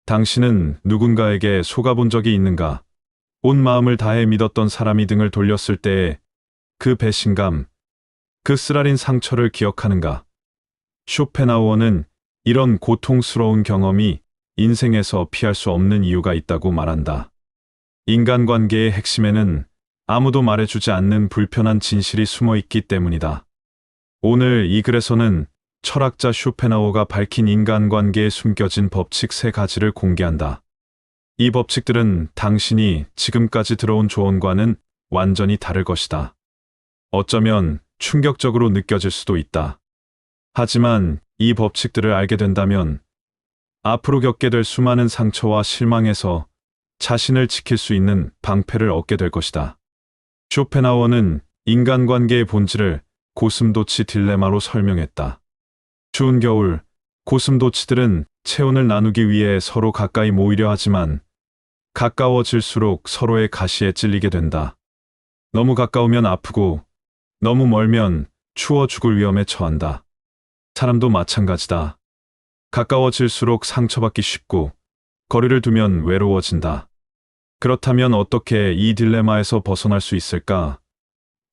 당신은 누군가에게 속아본 적이 있는가? 온 마음을 다해 믿었던 사람이 등을 돌렸을 때의 그 배신감, 그 쓰라린 상처를 기억하는가? 쇼펜하우어는 이런 고통스러운 경험이 인생에서 피할 수 없는 이유가 있다고 말한다. 인간관계의 핵심에는 아무도 말해주지 않는 불편한 진실이 숨어 있기 때문이다. 오늘 이 글에서는 철학자 쇼펜하우어가 밝힌 인간관계에 숨겨진 법칙 3가지를 공개한다. 이 법칙들은 당신이 지금까지 들어온 조언과는 완전히 다를 것이다. 어쩌면 충격적으로 느껴질 수도 있다. 하지만 이 법칙들을 알게 된다면 앞으로 겪게 될 수많은 상처와 실망에서 자신을 지킬 수 있는 방패를 얻게 될 것이다. 쇼펜하우어는 인간관계의 본질을 고슴도치 딜레마로 설명했다. 추운 겨울, 고슴도치들은 체온을 나누기 위해 서로 가까이 모이려 하지만 가까워질수록 서로의 가시에 찔리게 된다. 너무 가까우면 아프고 너무 멀면 추워 죽을 위험에 처한다. 사람도 마찬가지다. 가까워질수록 상처받기 쉽고 거리를 두면 외로워진다. 그렇다면 어떻게 이 딜레마에서 벗어날 수 있을까?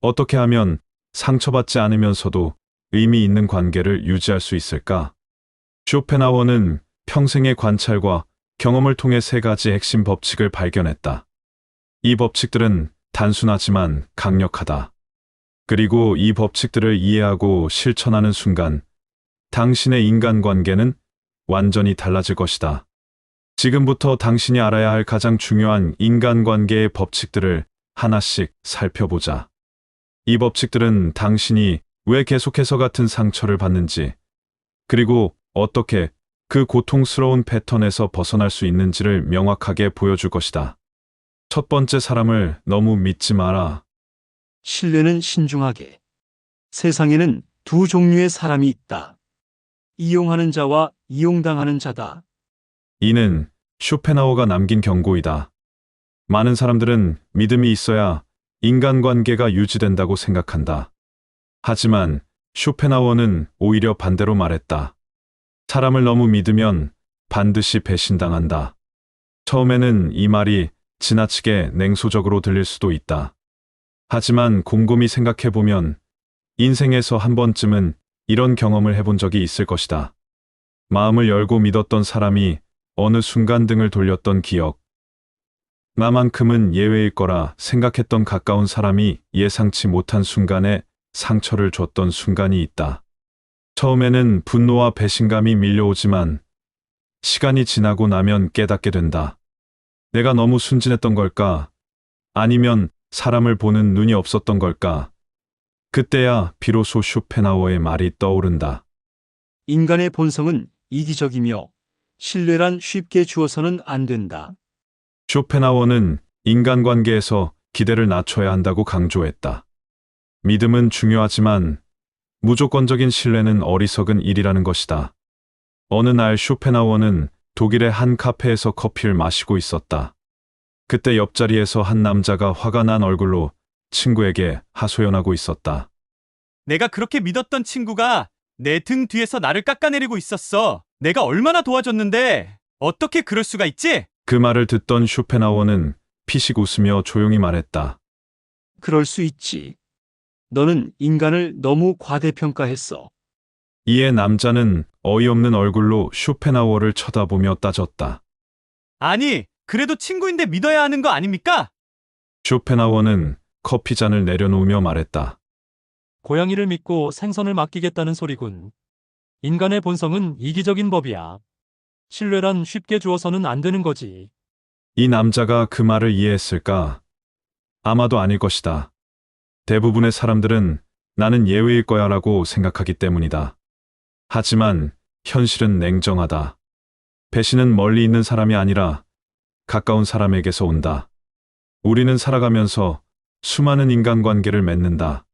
어떻게 하면 상처받지 않으면서도 의미 있는 관계를 유지할 수 있을까? 쇼펜하우어는 평생의 관찰과 경험을 통해 3가지 핵심 법칙을 발견했다. 이 법칙들은 단순하지만 강력하다. 그리고 이 법칙들을 이해하고 실천하는 순간 당신의 인간관계는 완전히 달라질 것이다. 지금부터 당신이 알아야 할 가장 중요한 인간관계의 법칙들을 하나씩 살펴보자. 이 법칙들은 당신이 왜 계속해서 같은 상처를 받는지, 그리고 어떻게 그 고통스러운 패턴에서 벗어날 수 있는지를 명확하게 보여줄 것이다. 첫 번째, 사람을 너무 믿지 마라. 신뢰는 신중하게. 세상에는 2종류의 사람이 있다. 이용하는 자와 이용당하는 자다. 이는 쇼펜하우어가 남긴 경고이다. 많은 사람들은 믿음이 있어야 인간관계가 유지된다고 생각한다. 하지만 쇼펜하우어는 오히려 반대로 말했다. 사람을 너무 믿으면 반드시 배신당한다. 처음에는 이 말이 지나치게 냉소적으로 들릴 수도 있다. 하지만 곰곰이 생각해보면 인생에서 한 번쯤은 이런 경험을 해본 적이 있을 것이다. 마음을 열고 믿었던 사람이 어느 순간 등을 돌렸던 기억. 나만큼은 예외일 거라 생각했던 가까운 사람이 예상치 못한 순간에 상처를 줬던 순간이 있다. 처음에는 분노와 배신감이 밀려오지만 시간이 지나고 나면 깨닫게 된다. 내가 너무 순진했던 걸까? 아니면 사람을 보는 눈이 없었던 걸까? 그때야 비로소 쇼펜하우어의 말이 떠오른다. 인간의 본성은 이기적이며 신뢰란 쉽게 주어서는 안 된다. 쇼펜하우어는 인간관계에서 기대를 낮춰야 한다고 강조했다. 믿음은 중요하지만 무조건적인 신뢰는 어리석은 일이라는 것이다. 어느 날 쇼펜하우어는 독일의 한 카페에서 커피를 마시고 있었다. 그때 옆자리에서 한 남자가 화가 난 얼굴로 친구에게 하소연하고 있었다. 내가 그렇게 믿었던 친구가 내 등 뒤에서 나를 깎아내리고 있었어. 내가 얼마나 도와줬는데 어떻게 그럴 수가 있지? 그 말을 듣던 쇼펜하우어는 피식 웃으며 조용히 말했다. 그럴 수 있지. 너는 인간을 너무 과대평가했어. 이에 남자는 어이없는 얼굴로 쇼펜하우어를 쳐다보며 따졌다. 아니, 그래도 친구인데 믿어야 하는 거 아닙니까? 쇼펜하우어는 커피잔을 내려놓으며 말했다. 고양이를 믿고 생선을 맡기겠다는 소리군. 인간의 본성은 이기적인 법이야. 신뢰란 쉽게 주어서는 안 되는 거지. 이 남자가 그 말을 이해했을까? 아마도 아닐 것이다. 대부분의 사람들은 나는 예외일 거야 라고 생각하기 때문이다. 하지만 현실은 냉정하다. 배신은 멀리 있는 사람이 아니라 가까운 사람에게서 온다. 우리는 살아가면서 수많은 인간관계를 맺는다.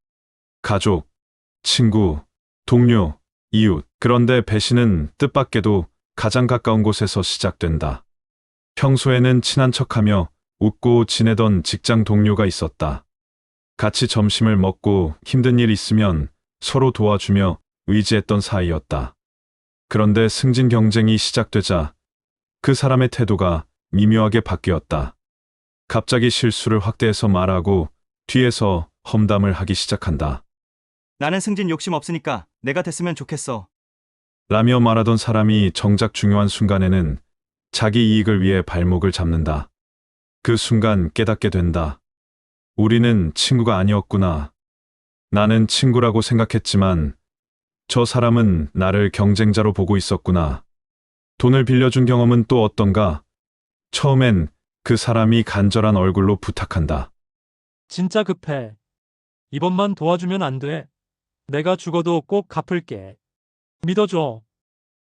가족, 친구, 동료, 이웃. 그런데 배신은 뜻밖에도 가장 가까운 곳에서 시작된다. 평소에는 친한 척하며 웃고 지내던 직장 동료가 있었다. 같이 점심을 먹고 힘든 일 있으면 서로 도와주며 의지했던 사이였다. 그런데 승진 경쟁이 시작되자 그 사람의 태도가 미묘하게 바뀌었다. 갑자기 실수를 확대해서 말하고 뒤에서 험담을 하기 시작한다. 나는 승진 욕심 없으니까 내가 됐으면 좋겠어. 라며 말하던 사람이 정작 중요한 순간에는 자기 이익을 위해 발목을 잡는다. 그 순간 깨닫게 된다. 우리는 친구가 아니었구나. 나는 친구라고 생각했지만 저 사람은 나를 경쟁자로 보고 있었구나. 돈을 빌려준 경험은 또 어떤가? 처음엔 그 사람이 간절한 얼굴로 부탁한다. 진짜 급해. 이번만 도와주면 안 돼. 내가 죽어도 꼭 갚을게. 믿어줘.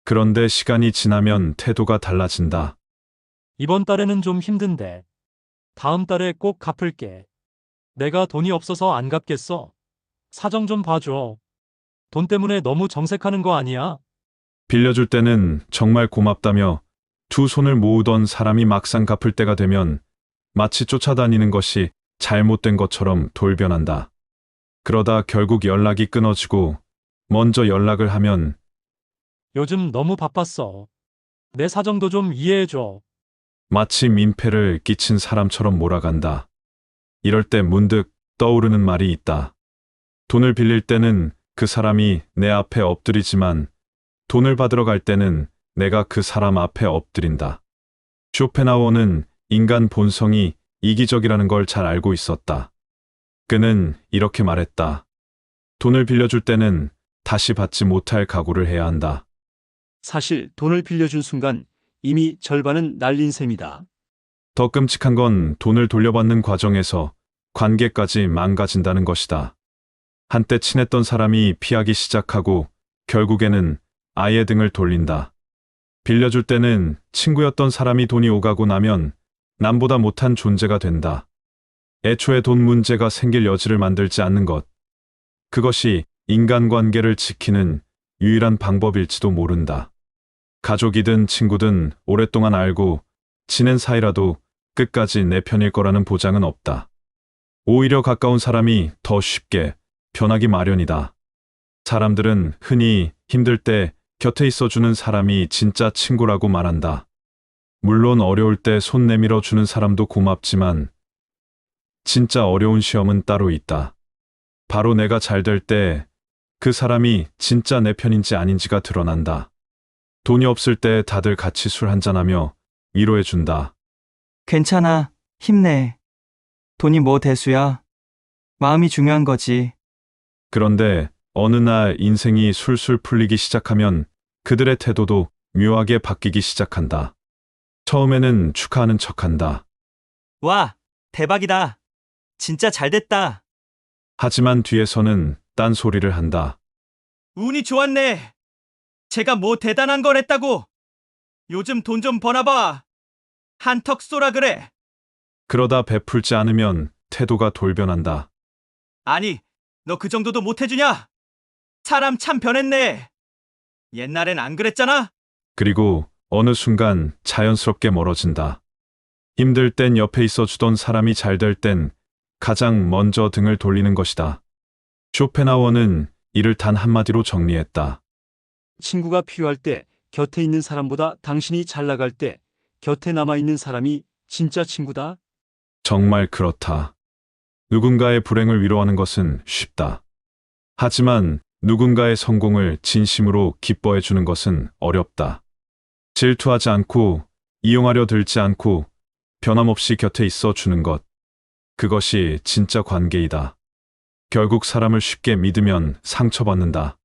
그런데 시간이 지나면 태도가 달라진다. 이번 달에는 좀 힘든데. 다음 달에 꼭 갚을게. 내가 돈이 없어서 안 갚겠어. 사정 좀 봐줘. 돈 때문에 너무 정색하는 거 아니야? 빌려줄 때는 정말 고맙다며 두 손을 모으던 사람이 막상 갚을 때가 되면 마치 쫓아다니는 것이 잘못된 것처럼 돌변한다. 그러다 결국 연락이 끊어지고 먼저 연락을 하면 요즘 너무 바빴어. 내 사정도 좀 이해해줘. 마치 민폐를 끼친 사람처럼 몰아간다. 이럴 때 문득 떠오르는 말이 있다. 돈을 빌릴 때는 그 사람이 내 앞에 엎드리지만 돈을 받으러 갈 때는 내가 그 사람 앞에 엎드린다. 쇼펜하우어는 인간 본성이 이기적이라는 걸 잘 알고 있었다. 그는 이렇게 말했다. 돈을 빌려줄 때는 다시 받지 못할 각오를 해야 한다. 사실 돈을 빌려준 순간 이미 절반은 날린 셈이다. 더 끔찍한 건 돈을 돌려받는 과정에서 관계까지 망가진다는 것이다. 한때 친했던 사람이 피하기 시작하고 결국에는 아예 등을 돌린다. 빌려줄 때는 친구였던 사람이 돈이 오가고 나면 남보다 못한 존재가 된다. 애초에 돈 문제가 생길 여지를 만들지 않는 것. 그것이 인간관계를 지키는 유일한 방법일지도 모른다. 가족이든 친구든 오랫동안 알고 지낸 사이라도 끝까지 내 편일 거라는 보장은 없다. 오히려 가까운 사람이 더 쉽게 변하기 마련이다. 사람들은 흔히 힘들 때 곁에 있어주는 사람이 진짜 친구라고 말한다. 물론 어려울 때 손 내밀어 주는 사람도 고맙지만 진짜 어려운 시험은 따로 있다. 바로 내가 잘 될 때 그 사람이 진짜 내 편인지 아닌지가 드러난다. 돈이 없을 때 다들 같이 술 한잔하며 위로해준다. 괜찮아, 힘내. 돈이 뭐 대수야. 마음이 중요한 거지. 그런데 어느 날 인생이 술술 풀리기 시작하면 그들의 태도도 묘하게 바뀌기 시작한다. 처음에는 축하하는 척한다. 와, 대박이다. 진짜 잘 됐다. 하지만 뒤에서는 딴소리를 한다. 운이 좋았네. 제가 뭐 대단한 걸 했다고. 요즘 돈 좀 버나봐. 한턱 쏘라 그래. 그러다 베풀지 않으면 태도가 돌변한다. 아니, 너 그 정도도 못 해주냐? 사람 참 변했네. 옛날엔 안 그랬잖아? 그리고 어느 순간 자연스럽게 멀어진다. 힘들 땐 옆에 있어 주던 사람이 잘 될 땐 가장 먼저 등을 돌리는 것이다. 쇼펜하우어는 이를 단 한마디로 정리했다. 친구가 필요할 때 곁에 있는 사람보다 당신이 잘 나갈 때 곁에 남아있는 사람이 진짜 친구다. 정말 그렇다. 누군가의 불행을 위로하는 것은 쉽다. 하지만 누군가의 성공을 진심으로 기뻐해 주는 것은 어렵다. 질투하지 않고 이용하려 들지 않고 변함없이 곁에 있어 주는 것. 그것이 진짜 관계이다. 결국 사람을 쉽게 믿으면 상처받는다.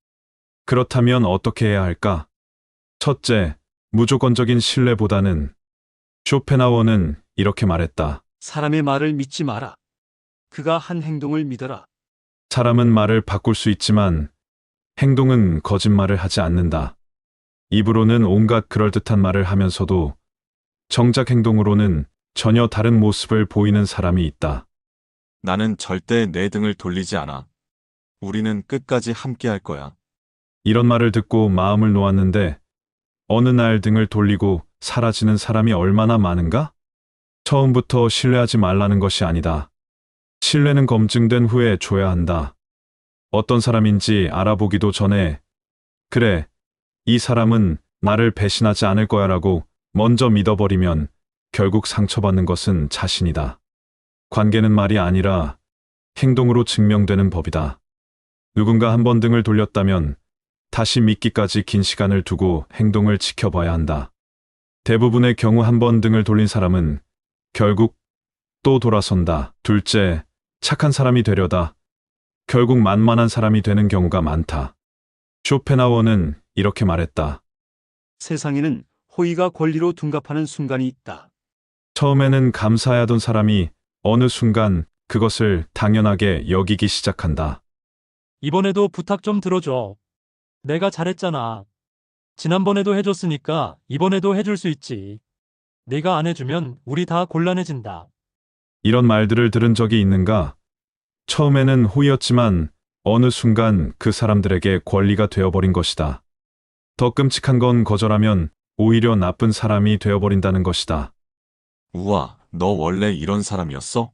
그렇다면 어떻게 해야 할까? 첫째, 무조건적인 신뢰보다는 쇼펜하우어는 이렇게 말했다. 사람의 말을 믿지 마라. 그가 한 행동을 믿어라. 사람은 말을 바꿀 수 있지만 행동은 거짓말을 하지 않는다. 입으로는 온갖 그럴듯한 말을 하면서도 정작 행동으로는 전혀 다른 모습을 보이는 사람이 있다. 나는 절대 내 등을 돌리지 않아. 우리는 끝까지 함께 할 거야. 이런 말을 듣고 마음을 놓았는데 어느 날 등을 돌리고 사라지는 사람이 얼마나 많은가? 처음부터 신뢰하지 말라는 것이 아니다. 신뢰는 검증된 후에 줘야 한다. 어떤 사람인지 알아보기도 전에 그래, 이 사람은 나를 배신하지 않을 거야라고 먼저 믿어버리면 결국 상처받는 것은 자신이다. 관계는 말이 아니라 행동으로 증명되는 법이다. 누군가 한 번 등을 돌렸다면 다시 믿기까지 긴 시간을 두고 행동을 지켜봐야 한다. 대부분의 경우 한 번 등을 돌린 사람은 결국 또 돌아선다. 둘째, 착한 사람이 되려다 결국 만만한 사람이 되는 경우가 많다. 쇼펜하우어는 이렇게 말했다. 세상에는 호의가 권리로 둔갑하는 순간이 있다. 처음에는 감사해하던 사람이 어느 순간 그것을 당연하게 여기기 시작한다. 이번에도 부탁 좀 들어줘. 내가 잘했잖아. 지난번에도 해줬으니까 이번에도 해줄 수 있지. 네가 안 해주면 우리 다 곤란해진다. 이런 말들을 들은 적이 있는가? 처음에는 호의였지만 어느 순간 그 사람들에게 권리가 되어버린 것이다. 더 끔찍한 건 거절하면 오히려 나쁜 사람이 되어버린다는 것이다. 우와, 너 원래 이런 사람이었어?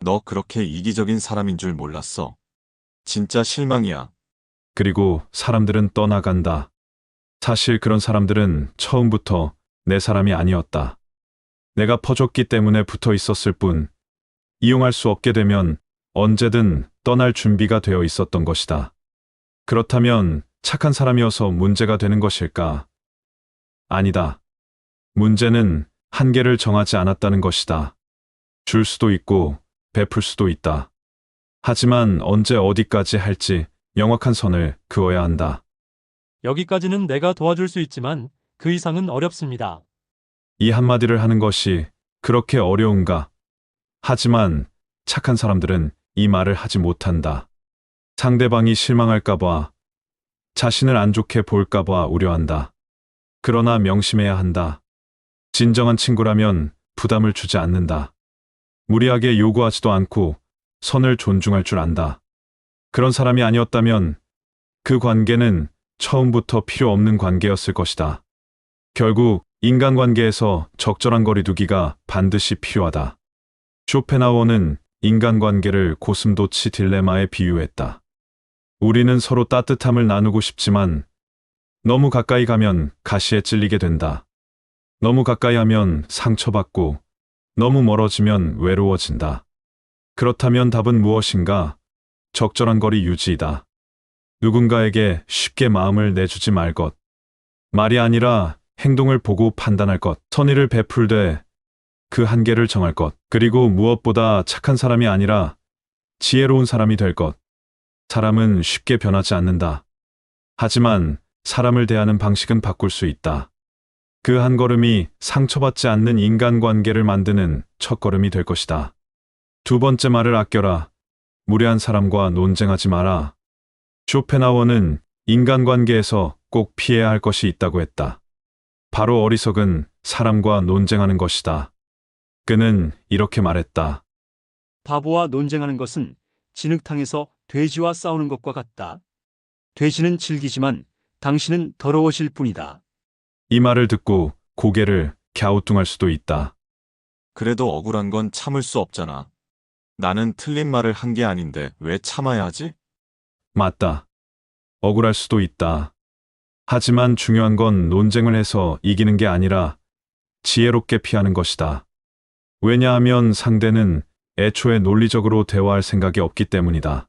너 그렇게 이기적인 사람인 줄 몰랐어. 진짜 실망이야. 그리고 사람들은 떠나간다. 사실 그런 사람들은 처음부터 내 사람이 아니었다. 내가 퍼줬기 때문에 붙어 있었을 뿐, 이용할 수 없게 되면 언제든 떠날 준비가 되어 있었던 것이다. 그렇다면 착한 사람이어서 문제가 되는 것일까? 아니다. 문제는 한계를 정하지 않았다는 것이다. 줄 수도 있고 베풀 수도 있다. 하지만 언제 어디까지 할지 명확한 선을 그어야 한다. 여기까지는 내가 도와줄 수 있지만 그 이상은 어렵습니다. 이 한마디를 하는 것이 그렇게 어려운가? 하지만 착한 사람들은 이 말을 하지 못한다. 상대방이 실망할까봐, 자신을 안 좋게 볼까봐 우려한다. 그러나 명심해야 한다. 진정한 친구라면 부담을 주지 않는다. 무리하게 요구하지도 않고 선을 존중할 줄 안다. 그런 사람이 아니었다면 그 관계는 처음부터 필요 없는 관계였을 것이다. 결국 인간관계에서 적절한 거리 두기가 반드시 필요하다. 쇼펜하우어는 인간관계를 고슴도치 딜레마에 비유했다. 우리는 서로 따뜻함을 나누고 싶지만 너무 가까이 가면 가시에 찔리게 된다. 너무 가까이 하면 상처받고 너무 멀어지면 외로워진다. 그렇다면 답은 무엇인가? 적절한 거리 유지이다. 누군가에게 쉽게 마음을 내주지 말 것. 말이 아니라 행동을 보고 판단할 것. 선의를 베풀되 그 한계를 정할 것. 그리고 무엇보다 착한 사람이 아니라 지혜로운 사람이 될 것. 사람은 쉽게 변하지 않는다. 하지만 사람을 대하는 방식은 바꿀 수 있다. 그 한 걸음이 상처받지 않는 인간관계를 만드는 첫걸음이 될 것이다. 두 번째, 말을 아껴라. 무례한 사람과 논쟁하지 마라. 쇼펜하우어는 인간관계에서 꼭 피해야 할 것이 있다고 했다. 바로 어리석은 사람과 논쟁하는 것이다. 그는 이렇게 말했다. 바보와 논쟁하는 것은 진흙탕에서 돼지와 싸우는 것과 같다. 돼지는 질기지만 당신은 더러워질 뿐이다. 이 말을 듣고 고개를 갸우뚱할 수도 있다. 그래도 억울한 건 참을 수 없잖아. 나는 틀린 말을 한 게 아닌데 왜 참아야 하지? 맞다. 억울할 수도 있다. 하지만 중요한 건 논쟁을 해서 이기는 게 아니라 지혜롭게 피하는 것이다. 왜냐하면 상대는 애초에 논리적으로 대화할 생각이 없기 때문이다.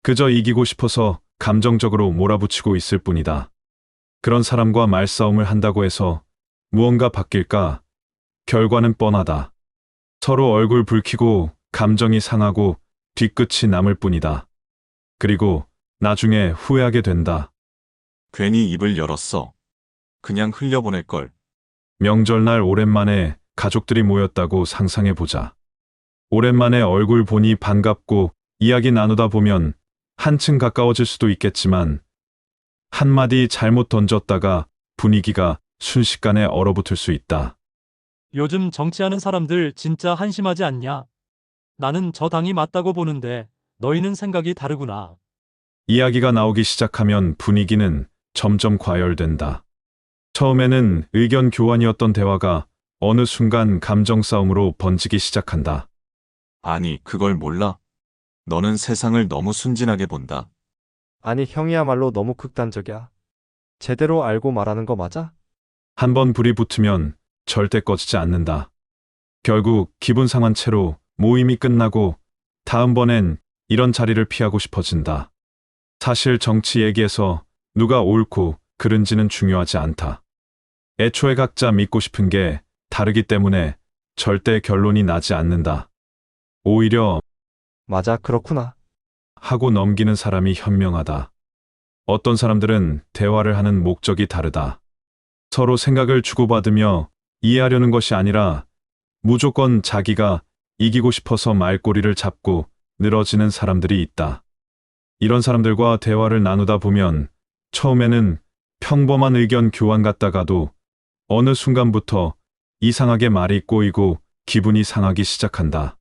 그저 이기고 싶어서 감정적으로 몰아붙이고 있을 뿐이다. 그런 사람과 말싸움을 한다고 해서 무언가 바뀔까? 결과는 뻔하다. 서로 얼굴 붉히고 감정이 상하고 뒤끝이 남을 뿐이다. 그리고 나중에 후회하게 된다. 괜히 입을 열었어. 그냥 흘려보낼걸. 명절날 오랜만에 가족들이 모였다고 상상해보자. 오랜만에 얼굴 보니 반갑고 이야기 나누다 보면 한층 가까워질 수도 있겠지만 한마디 잘못 던졌다가 분위기가 순식간에 얼어붙을 수 있다. 요즘 정치하는 사람들 진짜 한심하지 않냐? 나는 저 당이 맞다고 보는데 너희는 생각이 다르구나. 이야기가 나오기 시작하면 분위기는 점점 과열된다. 처음에는 의견 교환이었던 대화가 어느 순간 감정 싸움으로 번지기 시작한다. 아니, 그걸 몰라? 너는 세상을 너무 순진하게 본다. 아니, 형이야말로 너무 극단적이야. 제대로 알고 말하는 거 맞아? 한번 불이 붙으면 절대 꺼지지 않는다. 결국 기분 상한 채로 모임이 끝나고 다음번엔 이런 자리를 피하고 싶어진다. 사실 정치 얘기에서 누가 옳고 그른지는 중요하지 않다. 애초에 각자 믿고 싶은 게 다르기 때문에 절대 결론이 나지 않는다. 오히려 맞아, 그렇구나. 하고 넘기는 사람이 현명하다. 어떤 사람들은 대화를 하는 목적이 다르다. 서로 생각을 주고받으며 이해하려는 것이 아니라 무조건 자기가 이기고 싶어서 말꼬리를 잡고 늘어지는 사람들이 있다. 이런 사람들과 대화를 나누다 보면 처음에는 평범한 의견 교환 같다가도 어느 순간부터 이상하게 말이 꼬이고 기분이 상하기 시작한다.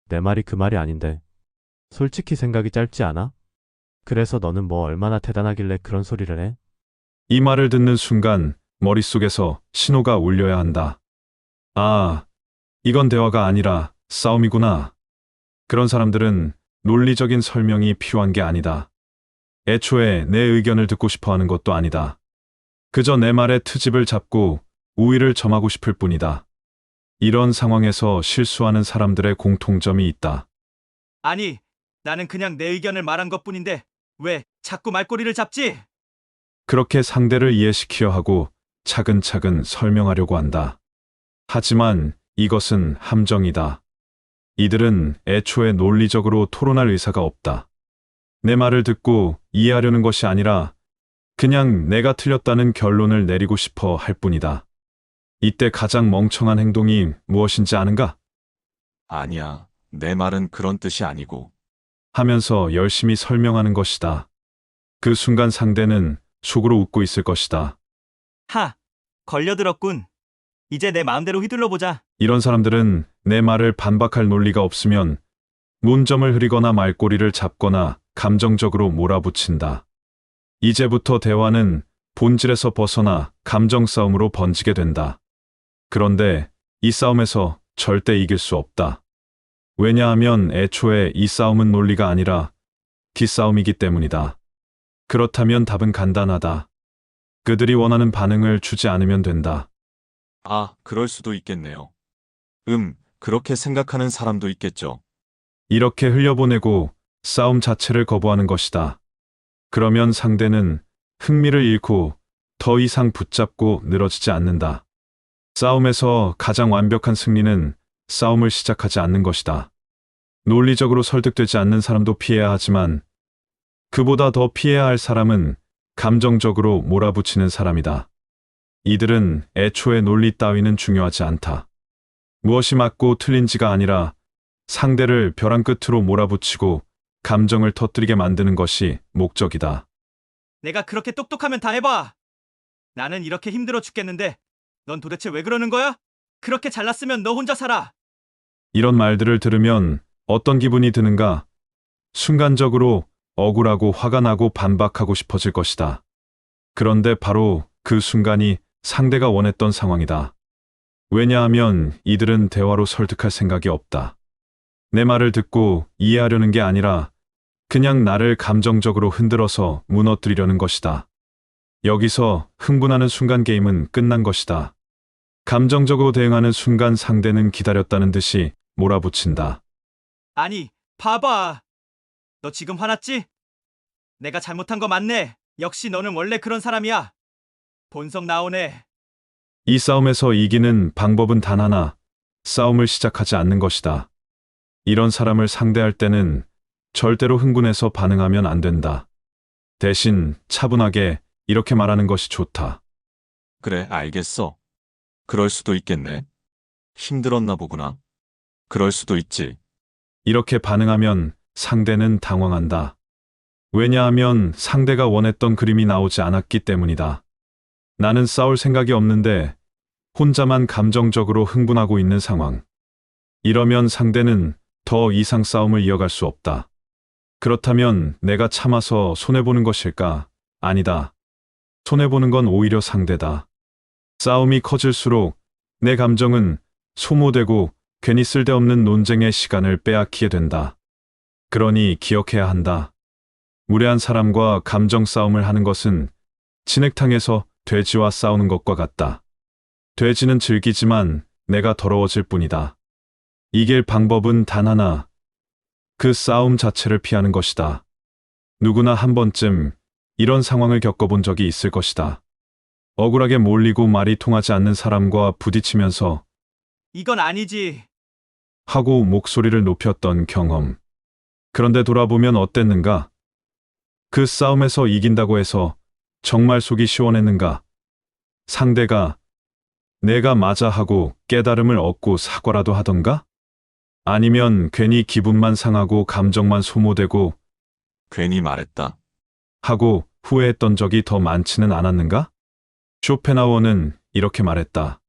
내 말이 그 말이 아닌데. 솔직히 생각이 짧지 않아? 그래서 너는 뭐 얼마나 대단하길래 그런 소리를 해? 이 말을 듣는 순간 머릿속에서 신호가 울려야 한다. 아, 이건 대화가 아니라 싸움이구나. 그런 사람들은 논리적인 설명이 필요한 게 아니다. 애초에 내 의견을 듣고 싶어 하는 것도 아니다. 그저 내 말에 트집을 잡고 우위를 점하고 싶을 뿐이다. 이런 상황에서 실수하는 사람들의 공통점이 있다. 아니, 나는 그냥 내 의견을 말한 것뿐인데 왜 자꾸 말꼬리를 잡지? 그렇게 상대를 이해시키려 하고 차근차근 설명하려고 한다. 하지만 이것은 함정이다. 이들은 애초에 논리적으로 토론할 의사가 없다. 내 말을 듣고 이해하려는 것이 아니라 그냥 내가 틀렸다는 결론을 내리고 싶어 할 뿐이다. 이때 가장 멍청한 행동이 무엇인지 아는가? 아니야. 내 말은 그런 뜻이 아니고. 하면서 열심히 설명하는 것이다. 그 순간 상대는 속으로 웃고 있을 것이다. 하, 걸려들었군. 이제 내 마음대로 휘둘러보자. 이런 사람들은 내 말을 반박할 논리가 없으면 문점을 흐리거나 말꼬리를 잡거나 감정적으로 몰아붙인다. 이제부터 대화는 본질에서 벗어나 감정 싸움으로 번지게 된다. 그런데 이 싸움에서 절대 이길 수 없다. 왜냐하면 애초에 이 싸움은 논리가 아니라 기싸움이기 때문이다. 그렇다면 답은 간단하다. 그들이 원하는 반응을 주지 않으면 된다. 아, 그럴 수도 있겠네요. 그렇게 생각하는 사람도 있겠죠. 이렇게 흘려보내고 싸움 자체를 거부하는 것이다. 그러면 상대는 흥미를 잃고 더 이상 붙잡고 늘어지지 않는다. 싸움에서 가장 완벽한 승리는 싸움을 시작하지 않는 것이다. 논리적으로 설득되지 않는 사람도 피해야 하지만 그보다 더 피해야 할 사람은 감정적으로 몰아붙이는 사람이다. 이들은 애초에 논리 따위는 중요하지 않다. 무엇이 맞고 틀린지가 아니라 상대를 벼랑 끝으로 몰아붙이고 감정을 터뜨리게 만드는 것이 목적이다. 내가 그렇게 똑똑하면 다 해봐. 나는 이렇게 힘들어 죽겠는데 넌 도대체 왜 그러는 거야? 그렇게 잘났으면 너 혼자 살아. 이런 말들을 들으면 어떤 기분이 드는가? 순간적으로 억울하고 화가 나고 반박하고 싶어질 것이다. 그런데 바로 그 순간이 상대가 원했던 상황이다. 왜냐하면 이들은 대화로 설득할 생각이 없다. 내 말을 듣고 이해하려는 게 아니라 그냥 나를 감정적으로 흔들어서 무너뜨리려는 것이다. 여기서 흥분하는 순간 게임은 끝난 것이다. 감정적으로 대응하는 순간 상대는 기다렸다는 듯이 몰아붙인다. 아니, 봐봐. 너 지금 화났지? 내가 잘못한 거 맞네. 역시 너는 원래 그런 사람이야. 본성 나오네. 이 싸움에서 이기는 방법은 단 하나, 싸움을 시작하지 않는 것이다. 이런 사람을 상대할 때는 절대로 흥분해서 반응하면 안 된다. 대신 차분하게 이렇게 말하는 것이 좋다. 그래, 알겠어. 그럴 수도 있겠네. 힘들었나 보구나. 그럴 수도 있지. 이렇게 반응하면 상대는 당황한다. 왜냐하면 상대가 원했던 그림이 나오지 않았기 때문이다. 나는 싸울 생각이 없는데 혼자만 감정적으로 흥분하고 있는 상황. 이러면 상대는 더 이상 싸움을 이어갈 수 없다. 그렇다면 내가 참아서 손해보는 것일까? 아니다. 손해보는 건 오히려 상대다. 싸움이 커질수록 내 감정은 소모되고 괜히 쓸데없는 논쟁의 시간을 빼앗기게 된다. 그러니 기억해야 한다. 무례한 사람과 감정 싸움을 하는 것은 진흙탕에서 돼지와 싸우는 것과 같다. 돼지는 즐기지만 내가 더러워질 뿐이다. 이길 방법은 단 하나. 그 싸움 자체를 피하는 것이다. 누구나 한 번쯤 이런 상황을 겪어본 적이 있을 것이다. 억울하게 몰리고 말이 통하지 않는 사람과 부딪히면서 이건 아니지. 하고 목소리를 높였던 경험. 그런데 돌아보면 어땠는가? 그 싸움에서 이긴다고 해서 정말 속이 시원했는가? 상대가 내가 맞아 하고 깨달음을 얻고 사과라도 하던가? 아니면 괜히 기분만 상하고 감정만 소모되고 괜히 말했다. 하고 후회했던 적이 더 많지는 않았는가? 쇼펜하우어는 이렇게 말했다.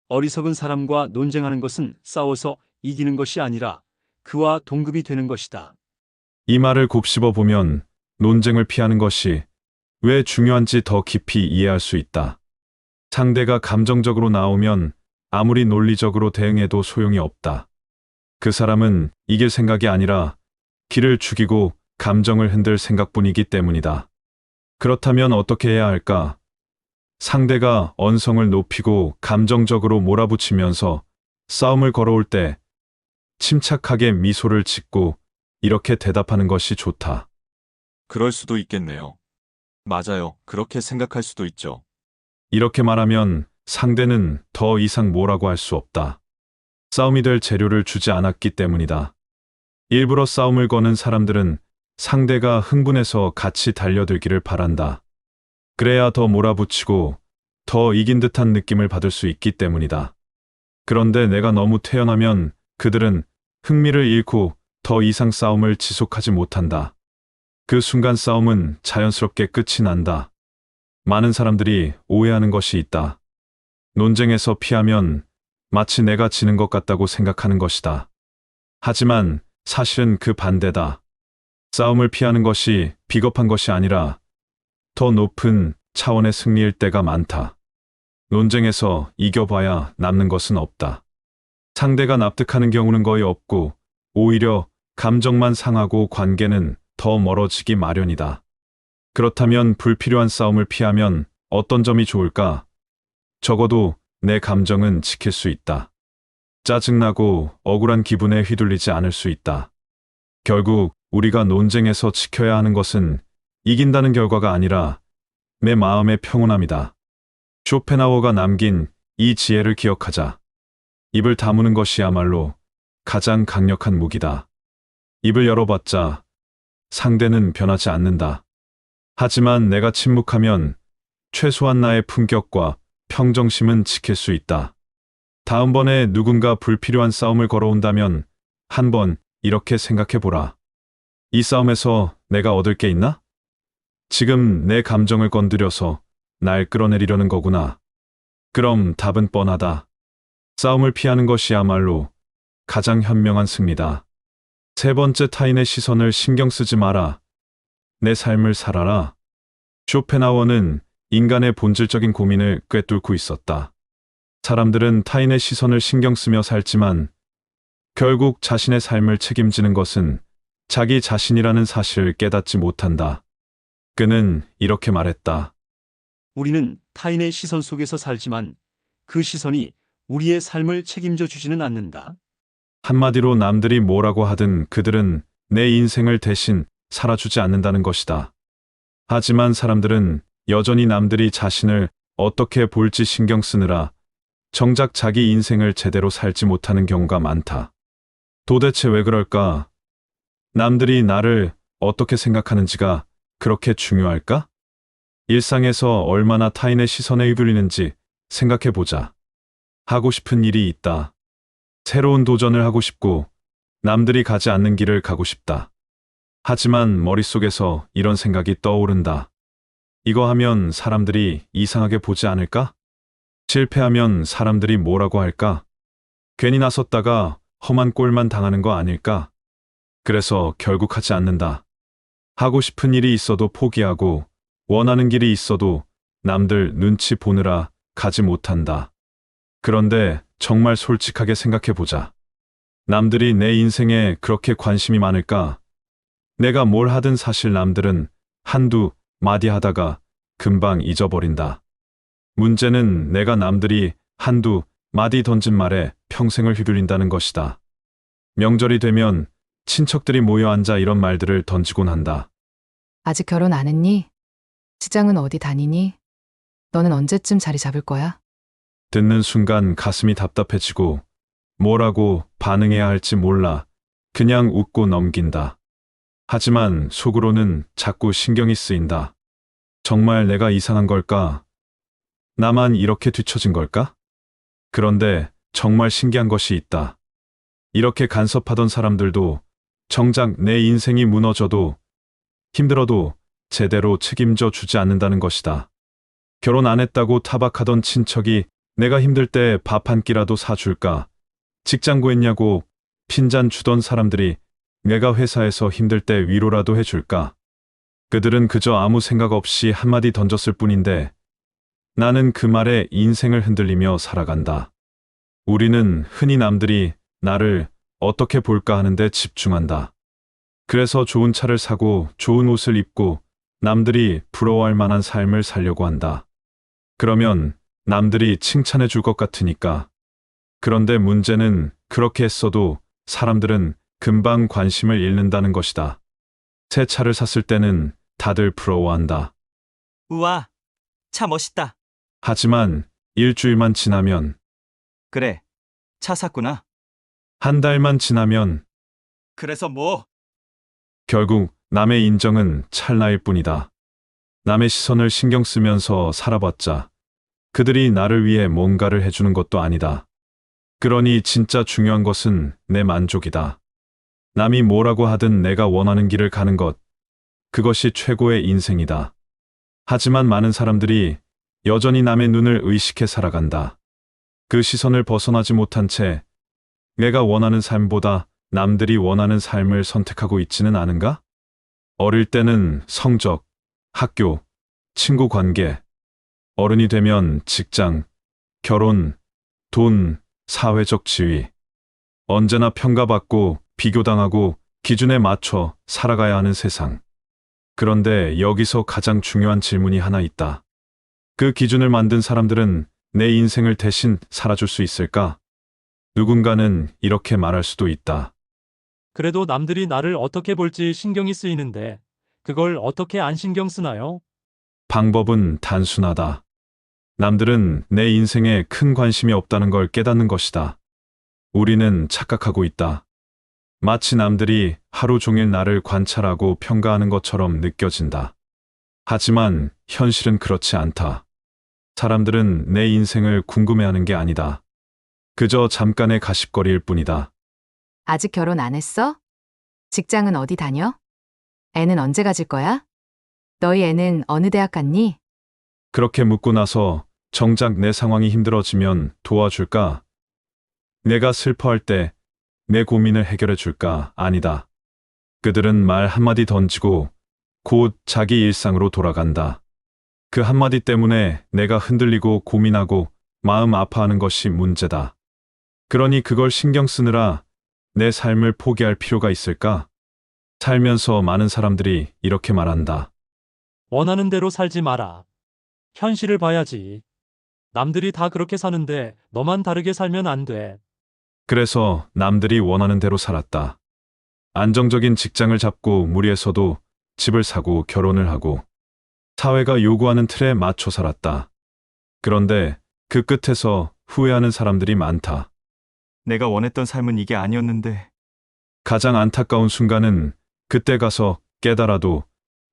어리석은 사람과 논쟁하는 것은 싸워서 이기는 것이 아니라 그와 동급이 되는 것이다. 이 말을 곱씹어 보면 논쟁을 피하는 것이 왜 중요한지 더 깊이 이해할 수 있다. 상대가 감정적으로 나오면 아무리 논리적으로 대응해도 소용이 없다. 그 사람은 이길 생각이 아니라 기를 죽이고 감정을 흔들 생각뿐이기 때문이다. 그렇다면 어떻게 해야 할까? 상대가 언성을 높이고 감정적으로 몰아붙이면서 싸움을 걸어올 때 침착하게 미소를 짓고 이렇게 대답하는 것이 좋다. 그럴 수도 있겠네요. 맞아요. 그렇게 생각할 수도 있죠. 이렇게 말하면 상대는 더 이상 뭐라고 할 수 없다. 싸움이 될 재료를 주지 않았기 때문이다. 일부러 싸움을 거는 사람들은 상대가 흥분해서 같이 달려들기를 바란다. 그래야 더 몰아붙이고 더 이긴 듯한 느낌을 받을 수 있기 때문이다. 그런데 내가 너무 태연하면 그들은 흥미를 잃고 더 이상 싸움을 지속하지 못한다. 그 순간 싸움은 자연스럽게 끝이 난다. 많은 사람들이 오해하는 것이 있다. 논쟁에서 피하면 마치 내가 지는 것 같다고 생각하는 것이다. 하지만 사실은 그 반대다. 싸움을 피하는 것이 비겁한 것이 아니라 더 높은 차원의 승리일 때가 많다. 논쟁에서 이겨봐야 남는 것은 없다. 상대가 납득하는 경우는 거의 없고 오히려 감정만 상하고 관계는 더 멀어지기 마련이다. 그렇다면 불필요한 싸움을 피하면 어떤 점이 좋을까? 적어도 내 감정은 지킬 수 있다. 짜증나고 억울한 기분에 휘둘리지 않을 수 있다. 결국 우리가 논쟁에서 지켜야 하는 것은 이긴다는 결과가 아니라 내 마음의 평온함이다. 쇼펜하우어가 남긴 이 지혜를 기억하자. 입을 다무는 것이야말로 가장 강력한 무기다. 입을 열어봤자 상대는 변하지 않는다. 하지만 내가 침묵하면 최소한 나의 품격과 평정심은 지킬 수 있다. 다음번에 누군가 불필요한 싸움을 걸어온다면 한번 이렇게 생각해보라. 이 싸움에서 내가 얻을 게 있나? 지금 내 감정을 건드려서 날 끌어내리려는 거구나. 그럼 답은 뻔하다. 싸움을 피하는 것이야말로 가장 현명한 승리다. 세 번째, 타인의 시선을 신경 쓰지 마라. 내 삶을 살아라. 쇼펜하우어는 인간의 본질적인 고민을 꿰뚫고 있었다. 사람들은 타인의 시선을 신경 쓰며 살지만 결국 자신의 삶을 책임지는 것은 자기 자신이라는 사실을 깨닫지 못한다. 그는 이렇게 말했다. 우리는 타인의 시선 속에서 살지만 그 시선이 우리의 삶을 책임져 주지는 않는다. 한마디로 남들이 뭐라고 하든 그들은 내 인생을 대신 살아주지 않는다는 것이다. 하지만 사람들은 여전히 남들이 자신을 어떻게 볼지 신경 쓰느라 정작 자기 인생을 제대로 살지 못하는 경우가 많다. 도대체 왜 그럴까? 남들이 나를 어떻게 생각하는지가 그렇게 중요할까? 일상에서 얼마나 타인의 시선에 휘둘리는지 생각해보자. 하고 싶은 일이 있다. 새로운 도전을 하고 싶고 남들이 가지 않는 길을 가고 싶다. 하지만 머릿속에서 이런 생각이 떠오른다. 이거 하면 사람들이 이상하게 보지 않을까? 실패하면 사람들이 뭐라고 할까? 괜히 나섰다가 험한 꼴만 당하는 거 아닐까? 그래서 결국 하지 않는다. 하고 싶은 일이 있어도 포기하고 원하는 길이 있어도 남들 눈치 보느라 가지 못한다. 그런데 정말 솔직하게 생각해보자. 남들이 내 인생에 그렇게 관심이 많을까? 내가 뭘 하든 사실 남들은 한두 마디 하다가 금방 잊어버린다. 문제는 내가 남들이 한두 마디 던진 말에 평생을 휘둘린다는 것이다. 명절이 되면 친척들이 모여 앉아 이런 말들을 던지곤 한다. 아직 결혼 안 했니? 직장은 어디 다니니? 너는 언제쯤 자리 잡을 거야? 듣는 순간 가슴이 답답해지고 뭐라고 반응해야 할지 몰라 그냥 웃고 넘긴다. 하지만 속으로는 자꾸 신경이 쓰인다. 정말 내가 이상한 걸까? 나만 이렇게 뒤처진 걸까? 그런데 정말 신기한 것이 있다. 이렇게 간섭하던 사람들도 정작 내 인생이 무너져도 힘들어도 제대로 책임져 주지 않는다는 것이다. 결혼 안 했다고 타박하던 친척이 내가 힘들 때 밥 한 끼라도 사줄까? 직장 구했냐고 핀잔 주던 사람들이 내가 회사에서 힘들 때 위로라도 해줄까? 그들은 그저 아무 생각 없이 한마디 던졌을 뿐인데 나는 그 말에 인생을 흔들리며 살아간다. 우리는 흔히 남들이 나를 어떻게 볼까 하는데 집중한다. 그래서 좋은 차를 사고 좋은 옷을 입고 남들이 부러워할 만한 삶을 살려고 한다. 그러면 남들이 칭찬해 줄 것 같으니까. 그런데 문제는 그렇게 했어도 사람들은 금방 관심을 잃는다는 것이다. 새 차를 샀을 때는 다들 부러워한다. 우와, 차 멋있다. 하지만 일주일만 지나면, 그래, 차 샀구나. 한 달만 지나면 그래서 뭐? 결국 남의 인정은 찰나일 뿐이다. 남의 시선을 신경 쓰면서 살아봤자 그들이 나를 위해 뭔가를 해주는 것도 아니다. 그러니 진짜 중요한 것은 내 만족이다. 남이 뭐라고 하든 내가 원하는 길을 가는 것, 그것이 최고의 인생이다. 하지만 많은 사람들이 여전히 남의 눈을 의식해 살아간다. 그 시선을 벗어나지 못한 채 내가 원하는 삶보다 남들이 원하는 삶을 선택하고 있지는 않은가? 어릴 때는 성적, 학교, 친구 관계, 어른이 되면 직장, 결혼, 돈, 사회적 지위. 언제나 평가받고 비교당하고 기준에 맞춰 살아가야 하는 세상. 그런데 여기서 가장 중요한 질문이 하나 있다. 그 기준을 만든 사람들은 내 인생을 대신 살아줄 수 있을까? 누군가는 이렇게 말할 수도 있다. 그래도 남들이 나를 어떻게 볼지 신경이 쓰이는데 그걸 어떻게 안 신경 쓰나요? 방법은 단순하다. 남들은 내 인생에 큰 관심이 없다는 걸 깨닫는 것이다. 우리는 착각하고 있다. 마치 남들이 하루 종일 나를 관찰하고 평가하는 것처럼 느껴진다. 하지만 현실은 그렇지 않다. 사람들은 내 인생을 궁금해하는 게 아니다. 그저 잠깐의 가십거리일 뿐이다. 아직 결혼 안 했어? 직장은 어디 다녀? 애는 언제 가질 거야? 너희 애는 어느 대학 갔니? 그렇게 묻고 나서 정작 내 상황이 힘들어지면 도와줄까? 내가 슬퍼할 때 내 고민을 해결해 줄까? 아니다. 그들은 말 한마디 던지고 곧 자기 일상으로 돌아간다. 그 한마디 때문에 내가 흔들리고 고민하고 마음 아파하는 것이 문제다. 그러니 그걸 신경 쓰느라 내 삶을 포기할 필요가 있을까? 살면서 많은 사람들이 이렇게 말한다. 원하는 대로 살지 마라. 현실을 봐야지. 남들이 다 그렇게 사는데 너만 다르게 살면 안 돼. 그래서 남들이 원하는 대로 살았다. 안정적인 직장을 잡고 무리해서도 집을 사고 결혼을 하고 사회가 요구하는 틀에 맞춰 살았다. 그런데 그 끝에서 후회하는 사람들이 많다. 내가 원했던 삶은 이게 아니었는데. 가장 안타까운 순간은 그때 가서 깨달아도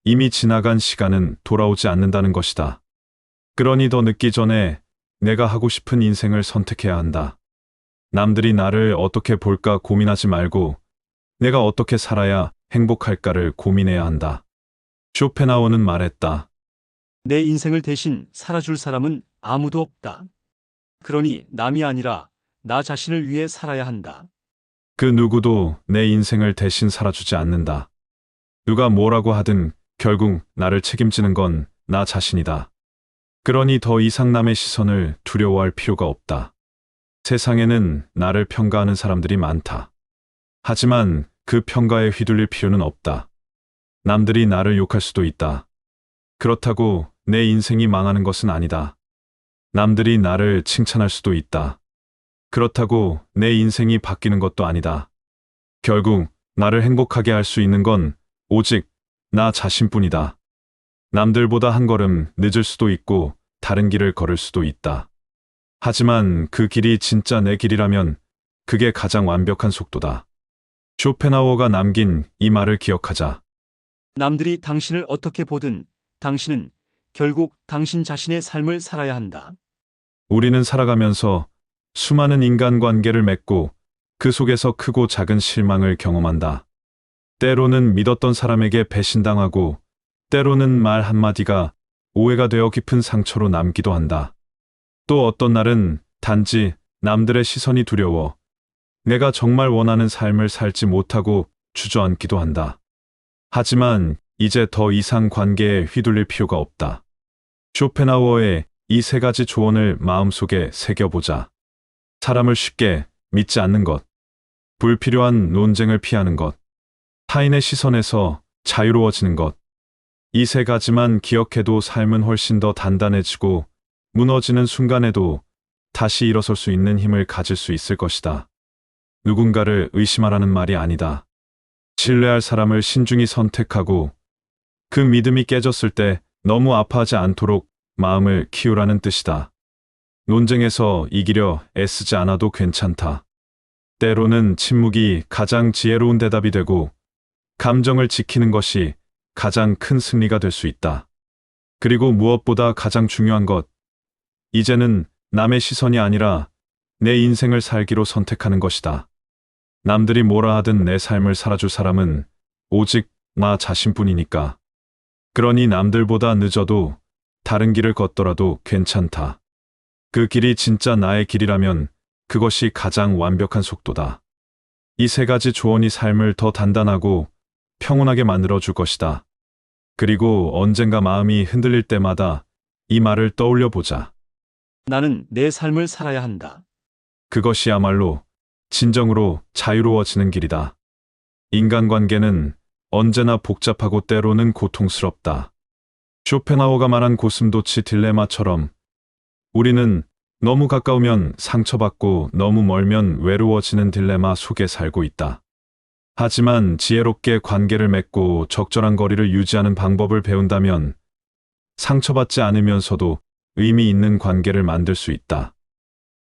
이미 지나간 시간은 돌아오지 않는다는 것이다. 그러니 더 늦기 전에 내가 하고 싶은 인생을 선택해야 한다. 남들이 나를 어떻게 볼까 고민하지 말고 내가 어떻게 살아야 행복할까를 고민해야 한다. 쇼펜하우어는 말했다. 내 인생을 대신 살아줄 사람은 아무도 없다. 그러니 남이 아니라 나 자신을 위해 살아야 한다. 그 누구도 내 인생을 대신 살아주지 않는다. 누가 뭐라고 하든 결국 나를 책임지는 건 나 자신이다. 그러니 더 이상 남의 시선을 두려워할 필요가 없다. 세상에는 나를 평가하는 사람들이 많다. 하지만 그 평가에 휘둘릴 필요는 없다. 남들이 나를 욕할 수도 있다. 그렇다고 내 인생이 망하는 것은 아니다. 남들이 나를 칭찬할 수도 있다. 그렇다고 내 인생이 바뀌는 것도 아니다. 결국 나를 행복하게 할 수 있는 건 오직 나 자신뿐이다. 남들보다 한 걸음 늦을 수도 있고 다른 길을 걸을 수도 있다. 하지만 그 길이 진짜 내 길이라면 그게 가장 완벽한 속도다. 쇼펜하우어가 남긴 이 말을 기억하자. 남들이 당신을 어떻게 보든 당신은 결국 당신 자신의 삶을 살아야 한다. 우리는 살아가면서 수많은 인간관계를 맺고 그 속에서 크고 작은 실망을 경험한다. 때로는 믿었던 사람에게 배신당하고 때로는 말 한마디가 오해가 되어 깊은 상처로 남기도 한다. 또 어떤 날은 단지 남들의 시선이 두려워 내가 정말 원하는 삶을 살지 못하고 주저앉기도 한다. 하지만 이제 더 이상 관계에 휘둘릴 필요가 없다. 쇼펜하우어의 이 세 가지 조언을 마음속에 새겨보자. 사람을 쉽게 믿지 않는 것, 불필요한 논쟁을 피하는 것, 타인의 시선에서 자유로워지는 것. 이 세 가지만 기억해도 삶은 훨씬 더 단단해지고 무너지는 순간에도 다시 일어설 수 있는 힘을 가질 수 있을 것이다. 누군가를 의심하라는 말이 아니다. 신뢰할 사람을 신중히 선택하고 그 믿음이 깨졌을 때 너무 아파하지 않도록 마음을 키우라는 뜻이다. 논쟁에서 이기려 애쓰지 않아도 괜찮다. 때로는 침묵이 가장 지혜로운 대답이 되고 감정을 지키는 것이 가장 큰 승리가 될 수 있다. 그리고 무엇보다 가장 중요한 것, 이제는 남의 시선이 아니라 내 인생을 살기로 선택하는 것이다. 남들이 뭐라 하든 내 삶을 살아줄 사람은 오직 나 자신뿐이니까. 그러니 남들보다 늦어도 다른 길을 걷더라도 괜찮다. 그 길이 진짜 나의 길이라면 그것이 가장 완벽한 속도다. 이 세 가지 조언이 삶을 더 단단하고 평온하게 만들어줄 것이다. 그리고 언젠가 마음이 흔들릴 때마다 이 말을 떠올려 보자. 나는 내 삶을 살아야 한다. 그것이야말로 진정으로 자유로워지는 길이다. 인간관계는 언제나 복잡하고 때로는 고통스럽다. 쇼펜하우어가 말한 고슴도치 딜레마처럼 우리는 너무 가까우면 상처받고 너무 멀면 외로워지는 딜레마 속에 살고 있다. 하지만 지혜롭게 관계를 맺고 적절한 거리를 유지하는 방법을 배운다면 상처받지 않으면서도 의미 있는 관계를 만들 수 있다.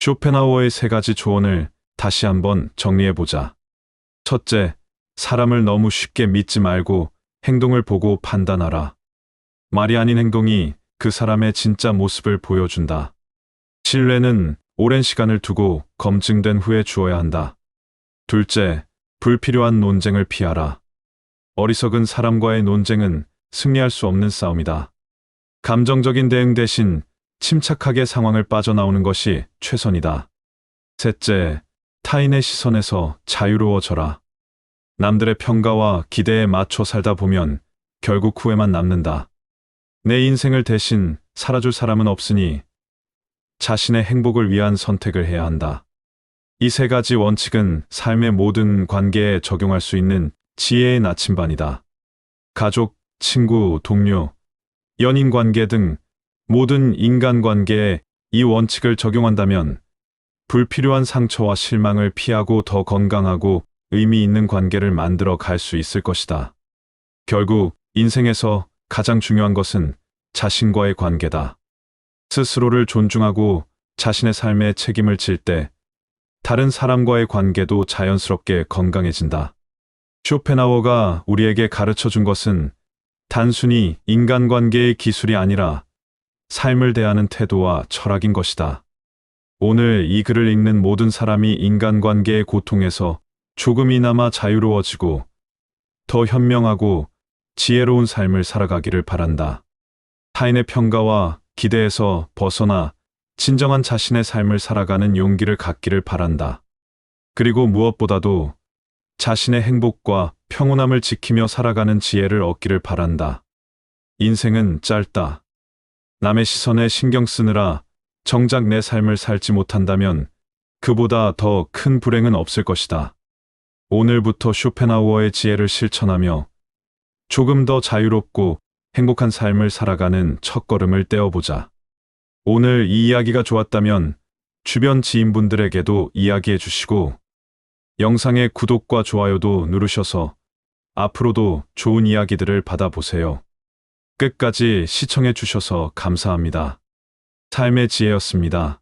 쇼펜하우어의 세 가지 조언을 다시 한번 정리해보자. 첫째, 사람을 너무 쉽게 믿지 말고 행동을 보고 판단하라. 말이 아닌 행동이 그 사람의 진짜 모습을 보여준다. 신뢰는 오랜 시간을 두고 검증된 후에 주어야 한다. 둘째, 불필요한 논쟁을 피하라. 어리석은 사람과의 논쟁은 승리할 수 없는 싸움이다. 감정적인 대응 대신 침착하게 상황을 빠져나오는 것이 최선이다. 셋째, 타인의 시선에서 자유로워져라. 남들의 평가와 기대에 맞춰 살다 보면 결국 후회만 남는다. 내 인생을 대신 살아줄 사람은 없으니 자신의 행복을 위한 선택을 해야 한다. 이 세 가지 원칙은 삶의 모든 관계에 적용할 수 있는 지혜의 나침반이다. 가족, 친구, 동료, 연인 관계 등 모든 인간관계에 이 원칙을 적용한다면 불필요한 상처와 실망을 피하고 더 건강하고 의미 있는 관계를 만들어 갈 수 있을 것이다. 결국 인생에서 가장 중요한 것은 자신과의 관계다. 스스로를 존중하고 자신의 삶에 책임을 질 때 다른 사람과의 관계도 자연스럽게 건강해진다. 쇼펜하우어가 우리에게 가르쳐 준 것은 단순히 인간관계의 기술이 아니라 삶을 대하는 태도와 철학인 것이다. 오늘 이 글을 읽는 모든 사람이 인간관계의 고통에서 조금이나마 자유로워지고 더 현명하고 지혜로운 삶을 살아가기를 바란다. 타인의 평가와 기대에서 벗어나 진정한 자신의 삶을 살아가는 용기를 갖기를 바란다. 그리고 무엇보다도 자신의 행복과 평온함을 지키며 살아가는 지혜를 얻기를 바란다. 인생은 짧다. 남의 시선에 신경 쓰느라 정작 내 삶을 살지 못한다면 그보다 더 큰 불행은 없을 것이다. 오늘부터 쇼펜하우어의 지혜를 실천하며 조금 더 자유롭고 행복한 삶을 살아가는 첫걸음을 떼어보자. 오늘 이 이야기가 좋았다면 주변 지인분들에게도 이야기해 주시고 영상의 구독과 좋아요도 누르셔서 앞으로도 좋은 이야기들을 받아보세요. 끝까지 시청해 주셔서 감사합니다. 삶의 지혜였습니다.